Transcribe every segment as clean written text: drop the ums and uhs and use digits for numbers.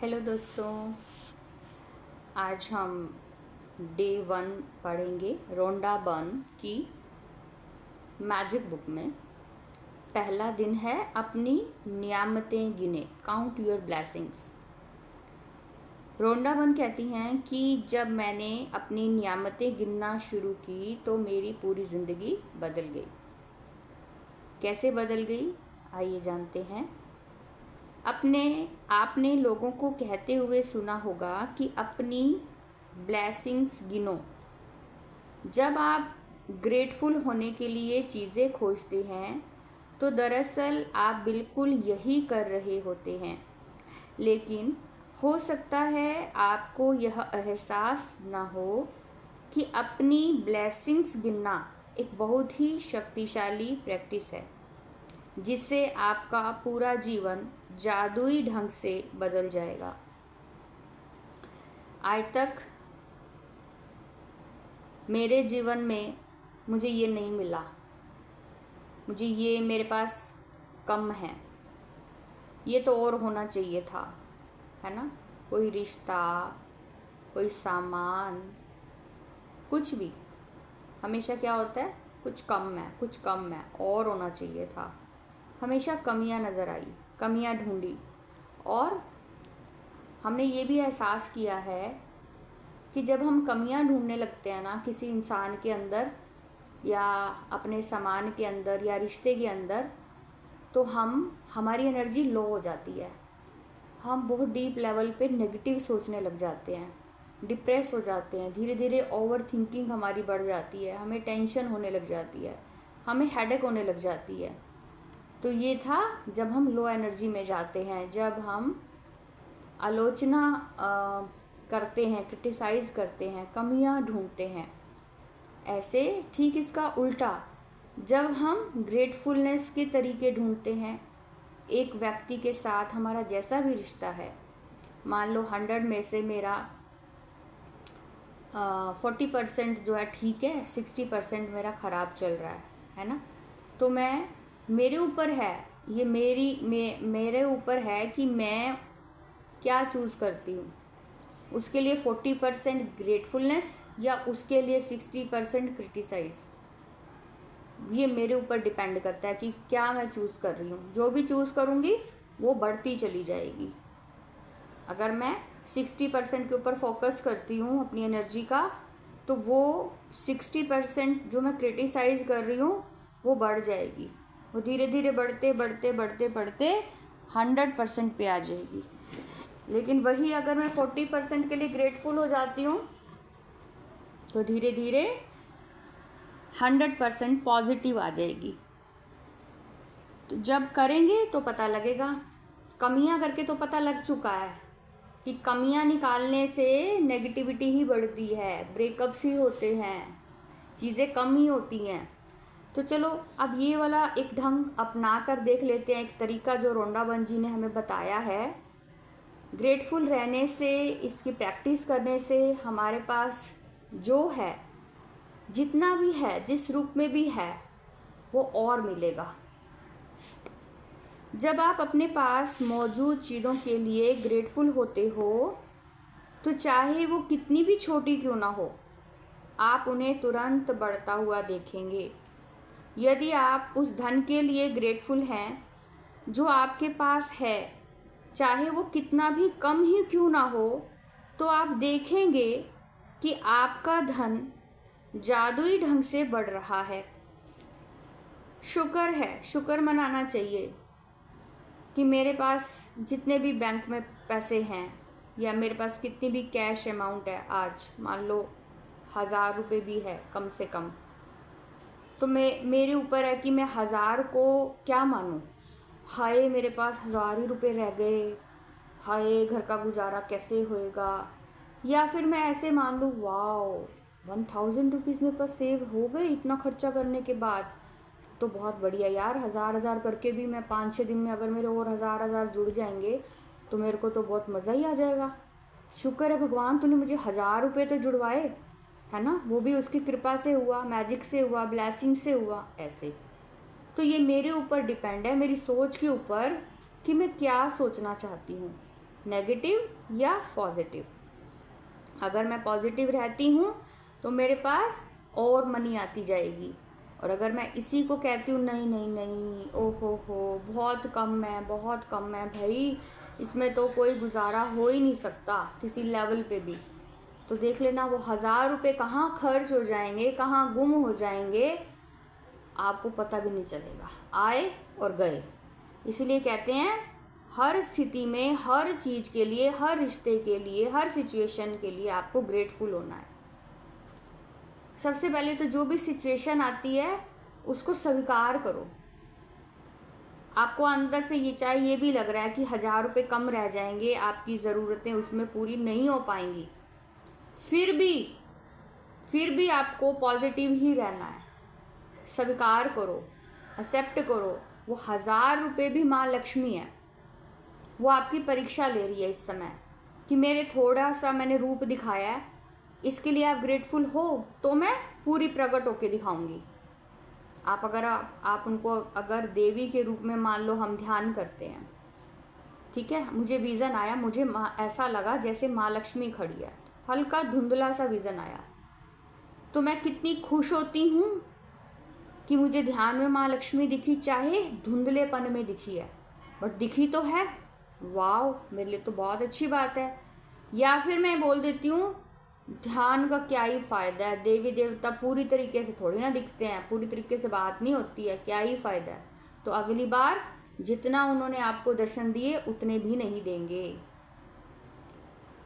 Hello दोस्तों, आज हम डे 1 पढ़ेंगे रोंडा बर्न की मैजिक बुक में। पहला दिन है अपनी नियामतें गिने, count your blessings. Rhonda Byrne कहती हैं कि जब मैंने अपनी नियामतें गिनना शुरू की तो मेरी पूरी ज़िंदगी बदल गई। कैसे बदल गई, आइए जानते हैं। आपने लोगों को कहते हुए सुना होगा कि अपनी ब्लेसिंग्स गिनो। जब आप ग्रेटफुल होने के लिए चीज़ें खोजते हैं तो दरअसल आप बिल्कुल यही कर रहे होते हैं, लेकिन हो सकता है आपको यह एहसास ना हो कि अपनी ब्लेसिंग्स गिनना एक बहुत ही शक्तिशाली प्रैक्टिस है जिससे आपका पूरा जीवन जादुई ढंग से बदल जाएगा। आज तक मेरे जीवन में मुझे ये नहीं मिला, मुझे ये मेरे पास कम है, ये तो और होना चाहिए था, है ना। कोई रिश्ता, कोई सामान, कुछ भी, हमेशा क्या होता है, कुछ कम है, और होना चाहिए था। हमेशा कमियां नज़र आई, कमियां ढूंढी, और हमने ये भी एहसास किया है कि जब हम कमियां ढूंढने लगते हैं ना किसी इंसान के अंदर या अपने सामान के अंदर या रिश्ते के अंदर, तो हमारी एनर्जी लो हो जाती है। हम बहुत डीप लेवल पे नेगेटिव सोचने लग जाते हैं, डिप्रेस हो जाते हैं, धीरे धीरे ओवर थिंकिंग हमारी बढ़ जाती है, हमें टेंशन होने लग जाती है, हमें हेडेक होने लग जाती है। तो ये था जब हम लो एनर्जी में जाते हैं, जब हम आलोचना करते हैं, क्रिटिसाइज़ करते हैं, कमियां ढूंढते हैं। ऐसे ठीक इसका उल्टा, जब हम ग्रेटफुलनेस के तरीके ढूंढते हैं, एक व्यक्ति के साथ हमारा जैसा भी रिश्ता है, मान लो 100 में से मेरा 40% जो है ठीक है, 60% मेरा ख़राब चल रहा है ना। तो मेरे ऊपर है, ये मेरे ऊपर है कि मैं क्या चूज़ करती हूँ। उसके लिए 40% ग्रेटफुलनेस या उसके लिए 60% क्रिटिसाइज़, ये मेरे ऊपर डिपेंड करता है कि क्या मैं चूज़ कर रही हूँ। जो भी चूज़ करूँगी वो बढ़ती चली जाएगी। अगर मैं 60% के ऊपर फोकस करती हूँ अपनी एनर्जी का, तो वो 60% जो मैं क्रिटिसाइज़ कर रही हूँ वो बढ़ जाएगी। वो धीरे धीरे बढ़ते 100% पे आ जाएगी। लेकिन वही अगर मैं 40% के लिए ग्रेटफुल हो जाती हूँ तो धीरे धीरे 100% पॉजिटिव आ जाएगी। तो जब करेंगे तो पता लगेगा। कमियां करके तो पता लग चुका है कि कमियां निकालने से नेगेटिविटी ही बढ़ती है, ब्रेकअप्स ही होते हैं, चीज़ें कम ही होती हैं। तो चलो अब ये वाला एक ढंग अपना कर देख लेते हैं, एक तरीका जो रोंडा बर्न जी ने हमें बताया है। ग्रेटफुल रहने से, इसकी प्रैक्टिस करने से हमारे पास जो है, जितना भी है, जिस रूप में भी है, वो और मिलेगा। जब आप अपने पास मौजूद चीज़ों के लिए ग्रेटफुल होते हो तो चाहे वो कितनी भी छोटी क्यों ना हो, आप उन्हें तुरंत बढ़ता हुआ देखेंगे। यदि आप उस धन के लिए ग्रेटफुल हैं जो आपके पास है, चाहे वो कितना भी कम ही क्यों ना हो, तो आप देखेंगे कि आपका धन जादुई ढंग से बढ़ रहा है। शुक्र मनाना चाहिए कि मेरे पास जितने भी बैंक में पैसे हैं या मेरे पास कितनी भी कैश अमाउंट है, आज मान लो 1000 रुपये भी है कम से कम, तो मेरे ऊपर है कि मैं 1000 को क्या मानूं। हाय मेरे पास 1000 ही रुपये रह गए, हाय घर का गुजारा कैसे होएगा। या फिर मैं ऐसे मान लूँ, वाह 1000 रुपीज़ मेरे पास सेव हो गए इतना खर्चा करने के बाद, तो बहुत बढ़िया यार, 1000 करके भी मैं 5-6 दिन में अगर मेरे और 1000 जुड़ जाएंगे तो मेरे को तो बहुत मज़ा ही आ जाएगा। शुक्र है भगवान, तूने मुझे 1000 रुपये तो जुड़वाए, है ना, वो भी उसकी कृपा से हुआ, मैजिक से हुआ, ब्लेसिंग से हुआ। ऐसे तो ये मेरे ऊपर डिपेंड है, मेरी सोच के ऊपर कि मैं क्या सोचना चाहती हूँ। नेगेटिव या पॉजिटिव। अगर मैं पॉजिटिव रहती हूँ तो मेरे पास और मनी आती जाएगी, और अगर मैं इसी को कहती हूँ नहीं नहीं नहीं, ओहो हो बहुत कम है, बहुत कम है भाई, इसमें तो कोई गुजारा हो ही नहीं सकता किसी लेवल पे भी, तो देख लेना वो 1000 रुपये कहाँ खर्च हो जाएंगे, कहाँ गुम हो जाएंगे, आपको पता भी नहीं चलेगा, आए और गए। इसीलिए कहते हैं हर स्थिति में, हर चीज़ के लिए, हर रिश्ते के लिए, हर सिचुएशन के लिए आपको ग्रेटफुल होना है। सबसे पहले तो जो भी सिचुएशन आती है उसको स्वीकार करो। आपको अंदर से ये चाहे ये भी लग रहा है कि 1000 रुपये कम रह जाएंगे, आपकी ज़रूरतें उसमें पूरी नहीं हो पाएंगी, फिर भी आपको पॉजिटिव ही रहना है। स्वीकार करो, एक्सेप्ट करो, वो 1000 रुपये भी माँ लक्ष्मी है, वो आपकी परीक्षा ले रही है इस समय कि मेरे थोड़ा सा मैंने रूप दिखाया है, इसके लिए आप ग्रेटफुल हो तो मैं पूरी प्रकट होके दिखाऊंगी। आप अगर आप उनको अगर देवी के रूप में मान लो, हम ध्यान करते हैं, ठीक है, मुझे विज़न आया, मुझे ऐसा लगा जैसे माँ लक्ष्मी खड़ी है, हल्का धुंधला सा विज़न आया, तो मैं कितनी खुश होती हूँ कि मुझे ध्यान में माँ लक्ष्मी दिखी, चाहे धुंधलेपन में दिखी है, बट दिखी तो है, वाह मेरे लिए तो बहुत अच्छी बात है। या फिर मैं बोल देती हूँ ध्यान का क्या ही फ़ायदा है, देवी देवता पूरी तरीके से थोड़ी ना दिखते हैं, पूरी तरीके से बात नहीं होती है, क्या ही फ़ायदा है, तो अगली बार जितना उन्होंने आपको दर्शन दिए उतने भी नहीं देंगे।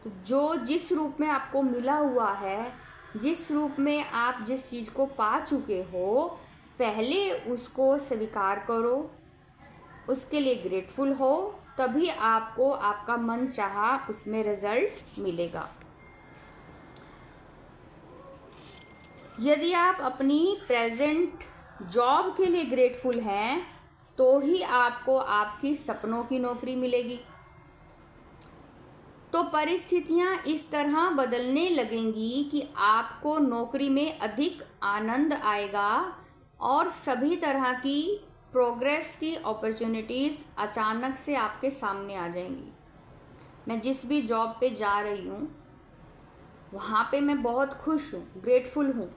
तो जो जिस रूप में आपको मिला हुआ है, जिस रूप में आप जिस चीज़ को पा चुके हो, पहले उसको स्वीकार करो, उसके लिए ग्रेटफुल हो, तभी आपको आपका मन चाहा उसमें रिजल्ट मिलेगा। यदि आप अपनी प्रेजेंट जॉब के लिए ग्रेटफुल हैं तो ही आपको आपकी सपनों की नौकरी मिलेगी। तो परिस्थितियां इस तरह बदलने लगेंगी कि आपको नौकरी में अधिक आनंद आएगा और सभी तरह की प्रोग्रेस की अपॉर्चुनिटीज़ अचानक से आपके सामने आ जाएंगी। मैं जिस भी जॉब पे जा रही हूँ वहाँ पे मैं बहुत खुश हूँ, ग्रेटफुल हूँ।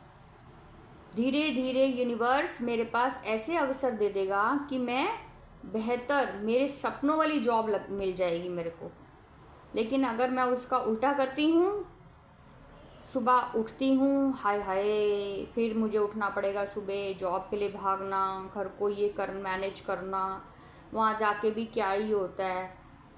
धीरे धीरे यूनिवर्स मेरे पास ऐसे अवसर दे देगा कि मैं बेहतर, मेरे सपनों वाली जॉब मिल जाएगी मेरे को। लेकिन अगर मैं उसका उल्टा करती हूँ, सुबह उठती हूँ, हाय हाय फिर मुझे उठना पड़ेगा, सुबह जॉब के लिए भागना, घर को ये मैनेज करना, वहाँ जाके भी क्या ही होता है,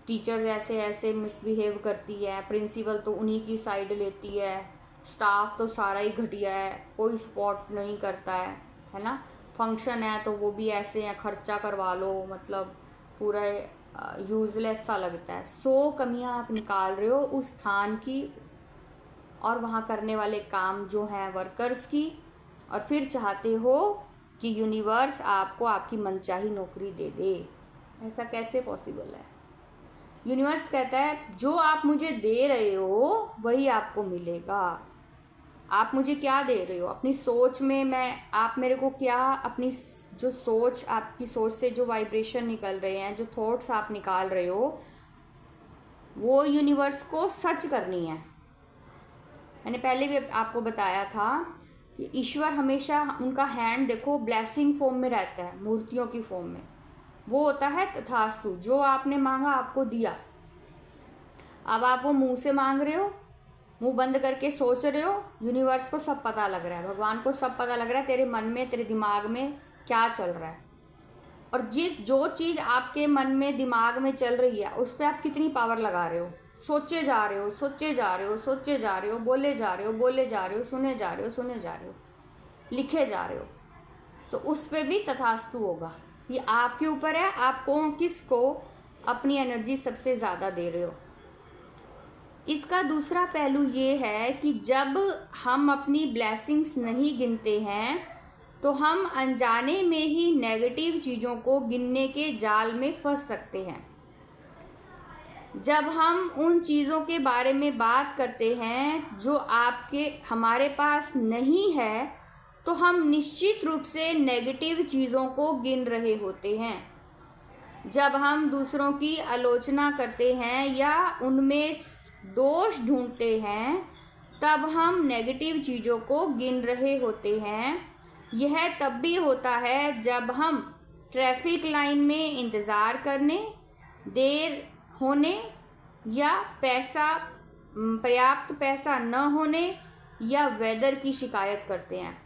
टीचर्स ऐसे ऐसे मिसबिहेव करती है, प्रिंसिपल तो उन्हीं की साइड लेती है, स्टाफ तो सारा ही घटिया है, कोई सपोर्ट नहीं करता है ना, फंक्शन है तो वो भी ऐसे हैं, खर्चा करवा लो, मतलब पूरा यूज़लेस सा लगता है। 100 कमियां आप निकाल रहे हो उस स्थान की और वहाँ करने वाले काम जो हैं वर्कर्स की, और फिर चाहते हो कि यूनिवर्स आपको आपकी मनचाही नौकरी दे दे। ऐसा कैसे पॉसिबल है? यूनिवर्स कहता है जो आप मुझे दे रहे हो वही आपको मिलेगा। आप मुझे क्या दे रहे हो? अपनी सोच में आप मेरे को क्या, अपनी जो सोच, आपकी सोच से जो वाइब्रेशन निकल रहे हैं, जो थॉट्स आप निकाल रहे हो, वो यूनिवर्स को सच करनी है। मैंने पहले भी आपको बताया था कि ईश्वर हमेशा, उनका हैंड देखो ब्लेसिंग फॉर्म में रहता है, मूर्तियों की फॉर्म में। वो होता है तथास्तु, जो आपने मांगा आपको दिया। अब आप वो मुंह से मांग रहे हो, मुंह बंद करके सोच रहे हो, यूनिवर्स को सब पता लग रहा है, भगवान को सब पता लग रहा है तेरे मन में, तेरे दिमाग में क्या चल रहा है। और जो चीज़ आपके मन में, दिमाग में चल रही है, उस पर आप कितनी पावर लगा रहे हो, सोचे जा रहे हो, सोचे जा रहे हो, सोचे जा रहे हो, बोले जा रहे हो, बोले जा रहे हो, सुने जा रहे हो, सुने जा रहे हो, लिखे जा रहे हो, तो उस पर भी तथास्तु होगा। ये आपके ऊपर है, आपको किसको अपनी एनर्जी सबसे ज़्यादा दे रहे हो। इसका दूसरा पहलू ये है कि जब हम अपनी ब्लेसिंग्स नहीं गिनते हैं तो हम अनजाने में ही नेगेटिव चीज़ों को गिनने के जाल में फंस सकते हैं। जब हम उन चीज़ों के बारे में बात करते हैं जो हमारे पास नहीं है, तो हम निश्चित रूप से नेगेटिव चीज़ों को गिन रहे होते हैं। जब हम दूसरों की आलोचना करते हैं या उनमें दोष ढूंढते हैं, तब हम नेगेटिव चीज़ों को गिन रहे होते हैं। यह तब भी होता है जब हम ट्रैफिक लाइन में इंतज़ार करने, देर होने या पर्याप्त पैसा न होने या वेदर की शिकायत करते हैं।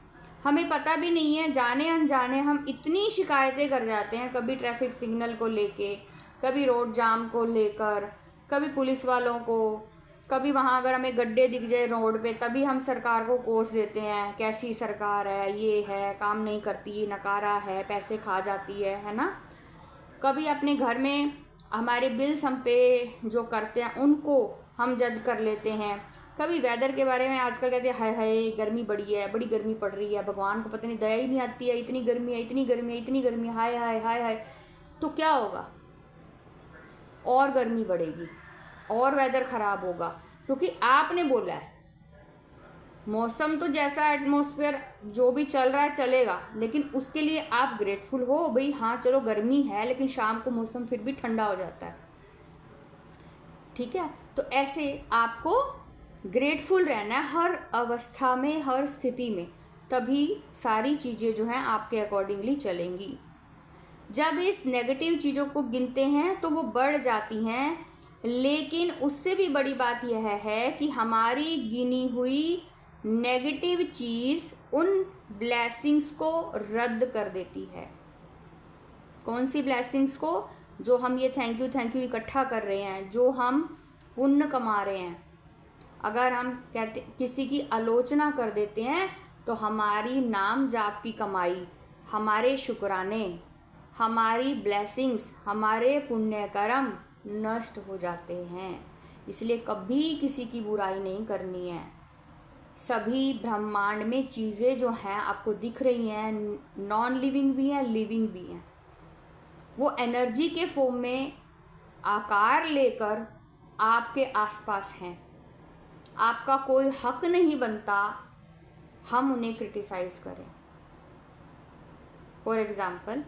हमें पता भी नहीं है, जाने अनजाने हम इतनी शिकायतें कर जाते हैं, कभी ट्रैफिक सिग्नल को लेके, कभी रोड जाम को लेकर, कभी पुलिस वालों को, कभी वहाँ अगर हमें गड्ढे दिख जाए रोड पे तभी हम सरकार को कोस देते हैं, कैसी सरकार है, ये है, काम नहीं करती, नकारा है, पैसे खा जाती है ना। कभी अपने घर में हमारे बिल्स हम पे जो करते हैं उनको हम जज कर लेते हैं। कभी वेदर के बारे में आजकल कहते हैं हाय हाय गर्मी बढ़ी है, बड़ी गर्मी पड़ रही है, भगवान को पता नहीं दया ही नहीं आती है, इतनी गर्मी है, इतनी गर्मी है, इतनी गर्मी है, हाय हाय हाय हाय। तो क्या होगा, और गर्मी बढ़ेगी और वेदर ख़राब होगा, क्योंकि आपने बोला है। मौसम तो जैसा एटमॉस्फेयर जो भी चल रहा है चलेगा, लेकिन उसके लिए आप ग्रेटफुल हो भाई, हाँ चलो गर्मी है लेकिन शाम को मौसम फिर भी ठंडा हो जाता है, ठीक है। तो ऐसे आपको ग्रेटफुल रहना है हर अवस्था में, हर स्थिति में, तभी सारी चीज़ें जो हैं आपके अकॉर्डिंगली चलेंगी। जब इस नेगेटिव चीज़ों को गिनते हैं तो वो बढ़ जाती हैं, लेकिन उससे भी बड़ी बात यह है कि हमारी गिनी हुई नेगेटिव चीज़ उन ब्लेसिंग्स को रद्द कर देती है। कौन सी ब्लेसिंग्स को? जो हम ये थैंक यू इकट्ठा कर रहे हैं, जो हम पुण्य कमा रहे हैं। अगर हम कहते किसी की आलोचना कर देते हैं तो हमारी नाम जाप की कमाई, हमारे शुक्राने, हमारी ब्लेसिंग्स, हमारे पुण्य कर्म नष्ट हो जाते हैं। इसलिए कभी किसी की बुराई नहीं करनी है। सभी ब्रह्मांड में चीज़ें जो हैं आपको दिख रही हैं, नॉन लिविंग भी हैं, लिविंग भी हैं। वो एनर्जी के फॉर्म में आकार लेकर आपके आसपास हैं। आपका कोई हक नहीं बनता हम उन्हें क्रिटिसाइज़ करें। फॉर एग्ज़ाम्पल,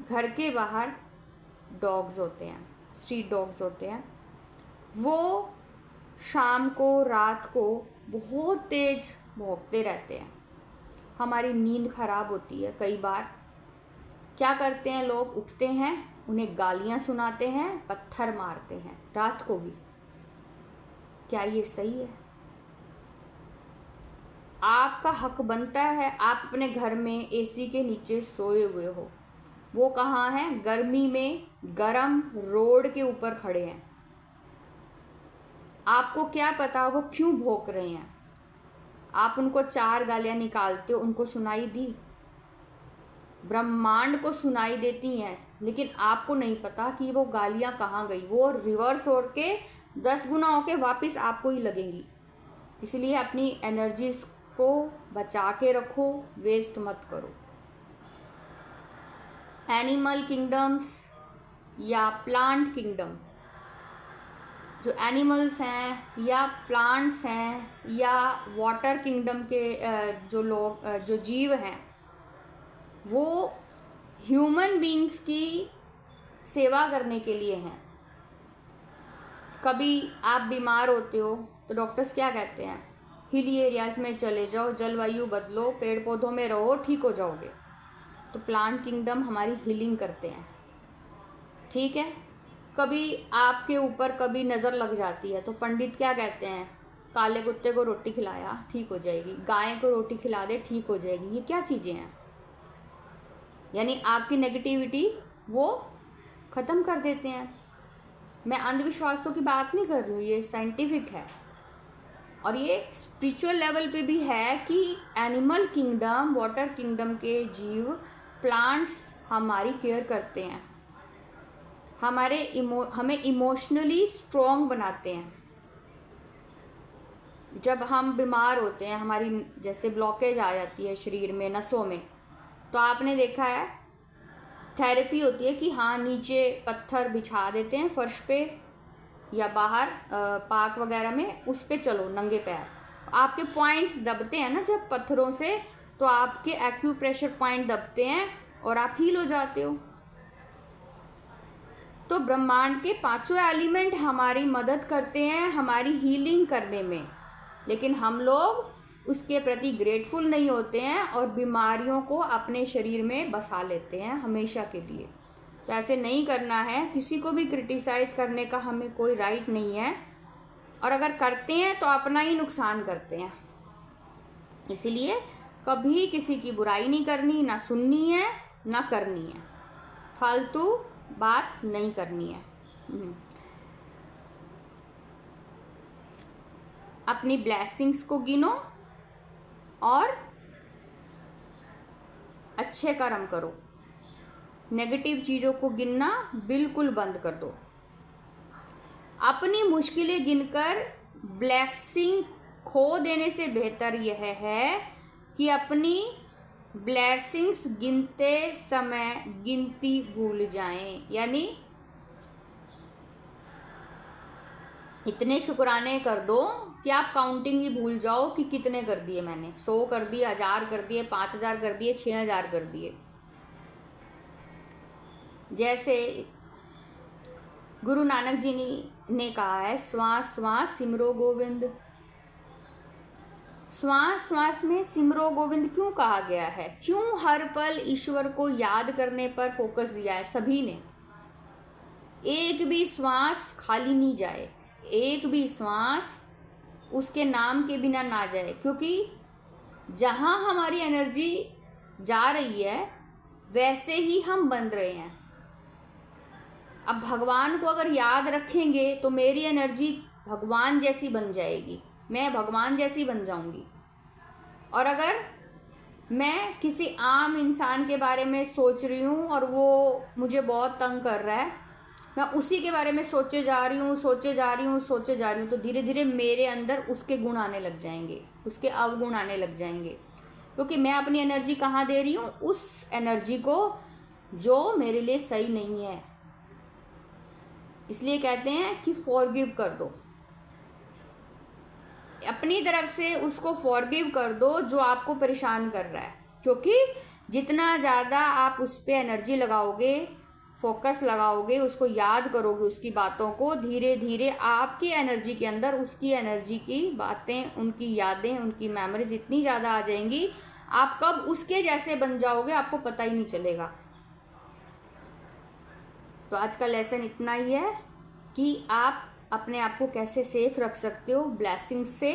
घर के बाहर डॉग्स होते हैं, स्ट्रीट डॉग्स होते हैं, वो शाम को, रात को बहुत तेज़ भौंकते रहते हैं। हमारी नींद ख़राब होती है। कई बार क्या करते हैं लोग, उठते हैं, उन्हें गालियाँ सुनाते हैं, पत्थर मारते हैं, रात को भी। क्या ये सही है? आपका हक बनता है, आप अपने घर में एसी के नीचे सोए हुए हो, वो कहाँ हैं? गर्मी में गरम रोड के ऊपर खड़े हैं। आपको क्या पता वो क्यों भौंक रहे हैं? आप उनको 4 गालियाँ निकालते हो, उनको सुनाई दी? ब्रह्मांड को सुनाई देती हैं, लेकिन आपको नहीं पता कि वो गालियाँ कहाँ गई। वो रिवर्स हो के 10 गुना होके वापस आपको ही लगेंगी। इसलिए अपनी एनर्जीज को बचा के रखो, वेस्ट मत करो। एनिमल किंगडम्स या प्लांट किंगडम, जो एनिमल्स हैं या प्लांट्स हैं या वाटर किंगडम के जो जीव हैं, वो ह्यूमन बीइंग्स की सेवा करने के लिए हैं। कभी आप बीमार होते हो तो डॉक्टर्स क्या कहते हैं? हिली एरियाज़ में चले जाओ, जलवायु बदलो, पेड़ पौधों में रहो, ठीक हो जाओगे। तो प्लांट किंगडम हमारी हीलिंग करते हैं, ठीक है। कभी आपके ऊपर कभी नज़र लग जाती है तो पंडित क्या कहते हैं? काले कुत्ते को रोटी खिलाया, ठीक हो जाएगी, गाय को रोटी खिला दे, ठीक हो जाएगी। ये क्या चीज़ें हैं? यानी आपकी नेगेटिविटी वो ख़त्म कर देते हैं। मैं अंधविश्वासों की बात नहीं कर रही हूँ, ये साइंटिफिक है और ये स्पिरिचुअल लेवल पे भी है कि एनिमल किंगडम, वाटर किंगडम के जीव, प्लांट्स हमारी केयर करते हैं, हमें इमोशनली स्ट्रॉन्ग बनाते हैं। जब हम बीमार होते हैं, हमारी जैसे ब्लॉकेज आ जाती है शरीर में, नसों में, तो आपने देखा है थेरेपी होती है कि हाँ नीचे पत्थर बिछा देते हैं फर्श पे या बाहर पार्क वगैरह में, उस पे चलो नंगे पैर। आपके पॉइंट्स दबते हैं ना जब पत्थरों से, तो आपके एक्यूप्रेशर पॉइंट दबते हैं और आप हील हो जाते हो। तो ब्रह्मांड के पांचों एलिमेंट हमारी मदद करते हैं हमारी हीलिंग करने में, लेकिन हम लोग उसके प्रति ग्रेटफुल नहीं होते हैं और बीमारियों को अपने शरीर में बसा लेते हैं हमेशा के लिए। तो ऐसे नहीं करना है। किसी को भी क्रिटिसाइज़ करने का हमें कोई राइट नहीं है, और अगर करते हैं तो अपना ही नुकसान करते हैं। इसलिए कभी किसी की बुराई नहीं करनी, ना सुननी है ना करनी है, फालतू बात नहीं करनी है। अपनी ब्लेसिंग्स को गिनो और अच्छे कर्म करो। नेगेटिव चीज़ों को गिनना बिल्कुल बंद कर दो। अपनी मुश्किलें गिनकर ब्लेसिंग खो देने से बेहतर यह है कि अपनी ब्लेसिंग्स गिनते समय गिनती भूल जाएं। यानी इतने शुक्राने कर दो कि आप काउंटिंग ही भूल जाओ कि कितने कर दिए मैंने। 100 कर दिए, 1000 कर दिए, 5000 कर दिए, 6000 कर दिए। जैसे गुरु नानक जी ने कहा है, श्वास श्वास सिमरो गोविंद। श्वास श्वास में सिमरो गोविंद क्यों कहा गया है? क्यों हर पल ईश्वर को याद करने पर फोकस दिया है सभी ने? एक भी श्वास खाली नहीं जाए, एक भी श्वास उसके नाम के बिना ना जाए, क्योंकि जहाँ हमारी एनर्जी जा रही है वैसे ही हम बन रहे हैं। अब भगवान को अगर याद रखेंगे तो मेरी एनर्जी भगवान जैसी बन जाएगी, मैं भगवान जैसी बन जाऊंगी। और अगर मैं किसी आम इंसान के बारे में सोच रही हूँ और वो मुझे बहुत तंग कर रहा है, मैं उसी के बारे में सोचे जा रही हूँ, तो धीरे धीरे मेरे अंदर उसके गुण आने लग जाएंगे, उसके अवगुण आने लग जाएंगे, क्योंकि मैं अपनी एनर्जी कहाँ दे रही हूँ? उस एनर्जी को जो मेरे लिए सही नहीं है। इसलिए कहते हैं कि फॉरगिव कर दो, अपनी तरफ से उसको फॉरगिव कर दो जो आपको परेशान कर रहा है, क्योंकि जितना ज़्यादा आप उस पर एनर्जी लगाओगे, फोकस लगाओगे, उसको याद करोगे, उसकी बातों को, धीरे धीरे आपकी एनर्जी के अंदर उसकी एनर्जी की बातें, उनकी यादें, उनकी मेमोरीज इतनी ज़्यादा आ जाएंगी, आप कब उसके जैसे बन जाओगे आपको पता ही नहीं चलेगा। तो आज का लेसन इतना ही है कि आप अपने आप को कैसे सेफ रख सकते हो ब्लेसिंग्स से,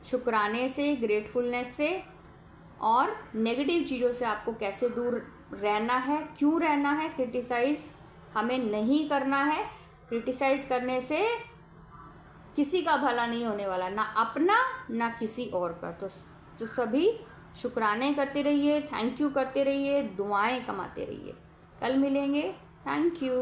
शुक्राने से, ग्रेटफुलनेस से, और नेगेटिव चीज़ों से आपको कैसे दूर रहना है, क्यों रहना है। क्रिटिसाइज़ हमें नहीं करना है। क्रिटिसाइज़ करने से किसी का भला नहीं होने वाला, ना अपना ना किसी और का। तो सभी शुक्राने करते रहिए, थैंक यू करते रहिए, दुआएं कमाते रहिए। कल मिलेंगे। Thank you.